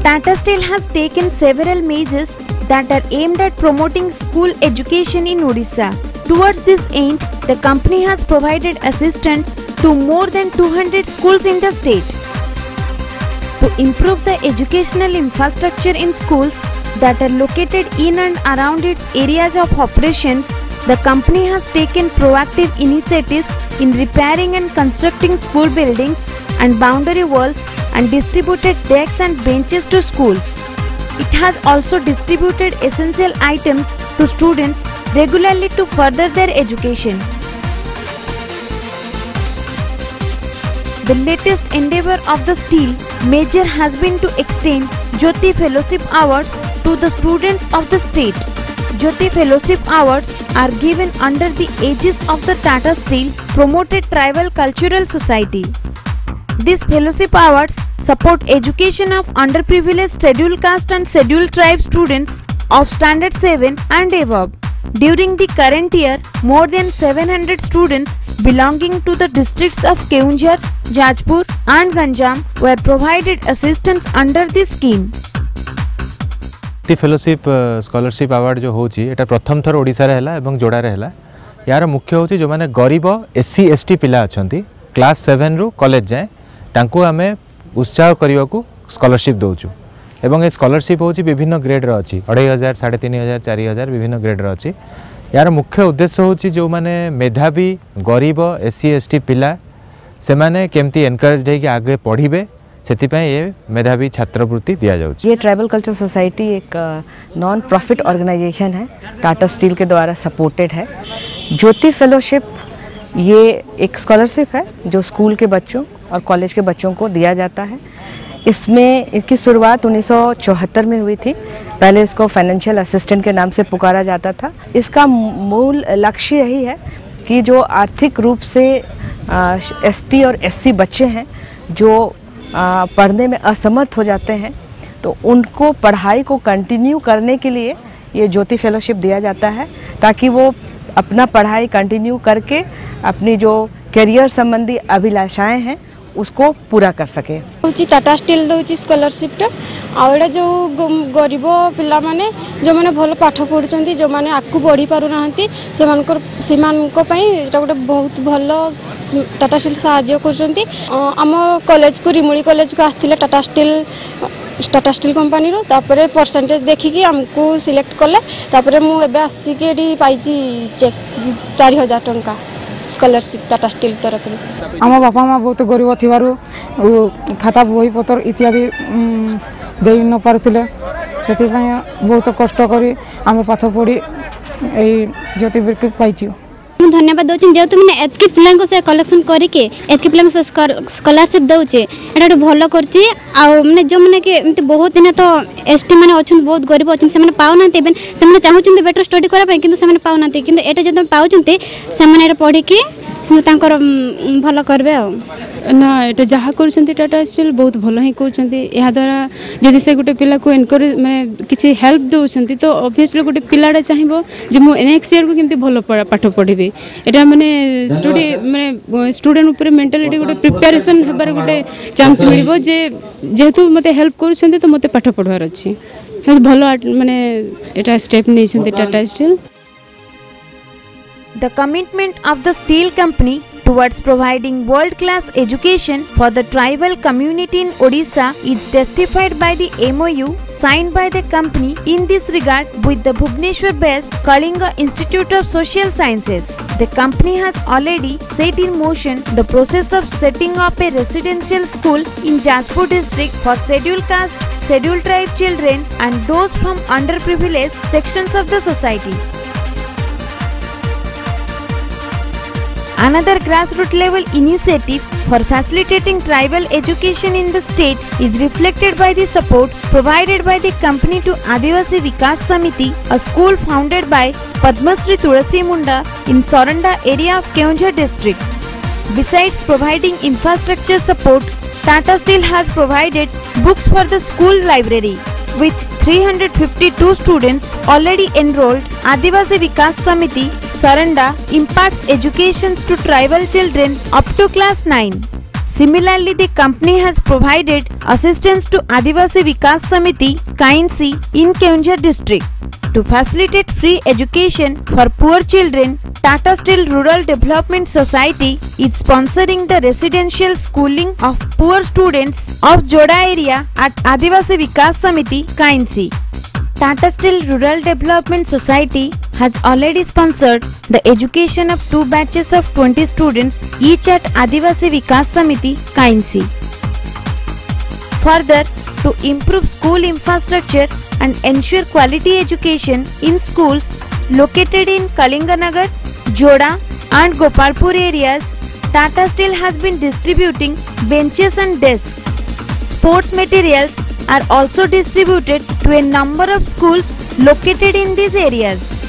Tata Steel has taken several measures that are aimed at promoting school education in Odisha. Towards this end, the company has provided assistance to more than 200 schools in the state. To improve the educational infrastructure in schools that are located in and around its areas of operations, the company has taken proactive initiatives in repairing and constructing school buildings and boundary walls and distributed desks and benches to schools. It has also distributed essential items to students regularly to further their education. The latest endeavor of the steel major has been to extend Jyoti Fellowship Awards to the students of the state. Jyoti Fellowship Awards are given under the aegis of the Tata Steel Promoted Tribal Cultural Society. These fellowship awards support education of underprivileged scheduled caste and scheduled tribe students of standard 7 and above. During the current year, more than 700 students belonging to the districts of Keonjhar, Jajpur and Ganjam were provided assistance under this scheme. Fellowship scholarship award जो होची एटा प्रथम थर ओडिसा रे हला एवं जोड़ा रे हला। यार मुख्य होची जो माने गरीब एससी एसटी पिला अछंती क्लास 7 रु कॉलेज जाए तांको आमे उत्साह करिवा को स्कॉलरशिप दोचु एवं ए स्कॉलरशिप होची विभिन्न ग्रेड रो अछि 2500 3500 4000 विभिन्न ग्रेड रो अछि। यार मुख्य उद्देश्य होची जो माने मेधावी गरीब एससी एसटी पिला से माने केमती एनकरेज हे कि आगे पढ़िबे सेतिपाई ये मेधावी छात्रवृत्ति दिया जाउची। ये ट्राइबल कल्चर सोसाइटी एक नॉन प्रॉफिट ऑर्गेनाइजेशन है, टाटा स्टील के द्वारा सपोर्टेड है। ज्योति फेलोशिप ये एक स्कॉलरशिप है जो स्कूल के बच्चों और कॉलेज के बच्चों को दिया जाता है। इसमें इसकी शुरुआत 1974 में हुई थी। पहले इसको फाइनेंशियल असिस्टेंट के नाम से पुकारा जाता था। इसका मूल लक्ष्य यही है कि जो आर्थिक रूप से एसटी और एससी बच्चे हैं जो पढ़ने में असमर्थ हो जाते हैं तो उनको पढ़ाई को कंटिन्यू करने के लिए ये ज्योति फेलोशिप दिया जाता है ताकि वो अपना पढ़ाई कंटिन्यू करके अपनी जो करियर संबंधी अभिलाषाएं हैं उसको पूरा कर सके। टाटा स्टील दौची स्कॉलरशिप आउटा जो गरीब पिला माने जो माने भल पाठ पढ़ुचंती जो माने आकु बढ़ी पारु नाहंती सेमानको पई एटा गोटे बहुत भल टाटा स्टील सहाय्य करचंती। आम कॉलेज को रिमुली कॉलेज को आस्थिले टाटा स्टील कंपनी रो तापरे परसेंटेज देखिकी हमको सिलेक्ट कले तापरे मु एबे आसीके एडी पाइची चेक 4000 टंका स्कॉलरशिप टाटा स्टील तरफ। आम बापा माँ बहुत गरीब थी खाता बही पतर इत्यादि दे न पारे से बहुत कष्ट करी आम पाठ पढ़ी ज्योति पाई। धन्यवाद दूसरी जेहतु मैंने एतकी पिला से कलेक्शन करके एतकी पिला स्कॉलरशिप दौचे एटा भल कर मैंने जो मैंने कि बहुत दिन तो एसटी मैंने अच्छा बहुत गरीब अच्छे से पाऊना से चाहते बेटर स्टडी करने कि पाऊना कि जो पाँच से पढ़ी भल करबे ना एटा जहाँ कर टाटा स्टील बहुत भल ही कर द्वारा जदि से गोटे पिला को एनकरेज मैंने किसी हेल्प दौरान तो ऑब्वियसली गोटे पिलाटा चाहिए जो मुझे नेक्स्ट ईयर को केमती भल पाठ पढ़ी एटा माने स्टूडेंट ऊपर मेंटालिटी गोटे प्रिपेरेसन होबार गोटे चांस मिल जेहेतु मते हेल्प कर तो मते पाठ पढ़वार अच्छी भल माने एटा स्टेप नहीं Tata steel. The commitment of the steel company towards providing world-class education for the tribal community in Odisha is testified by the MOU signed by the company in this regard with the Bhubaneswar-based Kalinga Institute of Social Sciences. The company has already set in motion the process of setting up a residential school in Jajpur district for scheduled caste, scheduled tribe children and those from underprivileged sections of the society. Another grassroots level initiative for facilitating tribal education in the state is reflected by the support provided by the company to Adivasi Vikas Samiti, a school founded by Padma Shri Tulasi Munda in Soranda area of Keonjhar district. Besides providing infrastructure support, Tata Steel has provided books for the school library. With 352 students already enrolled, Adivasi Vikas Samiti, Saranda imparts education to tribal children up to class 9. Similarly, the company has provided assistance to Adivasi Vikas Samiti, Kainsi in Keonjhar district. To facilitate free education for poor children, Tata Steel Rural Development Society is sponsoring the residential schooling of poor students of Joda area at Adivasi Vikas Samiti, Kainsi. Tata Steel Rural Development Society has already sponsored the education of 2 batches of 20 students each at Adivasi Vikas Samiti, Kainsi. Further, to improve school infrastructure and ensure quality education in schools located in Kalinganagar, Joda and Gopalpur areas, Tata Steel has been distributing benches and desks. Sports materials are also distributed to a number of schools located in these areas.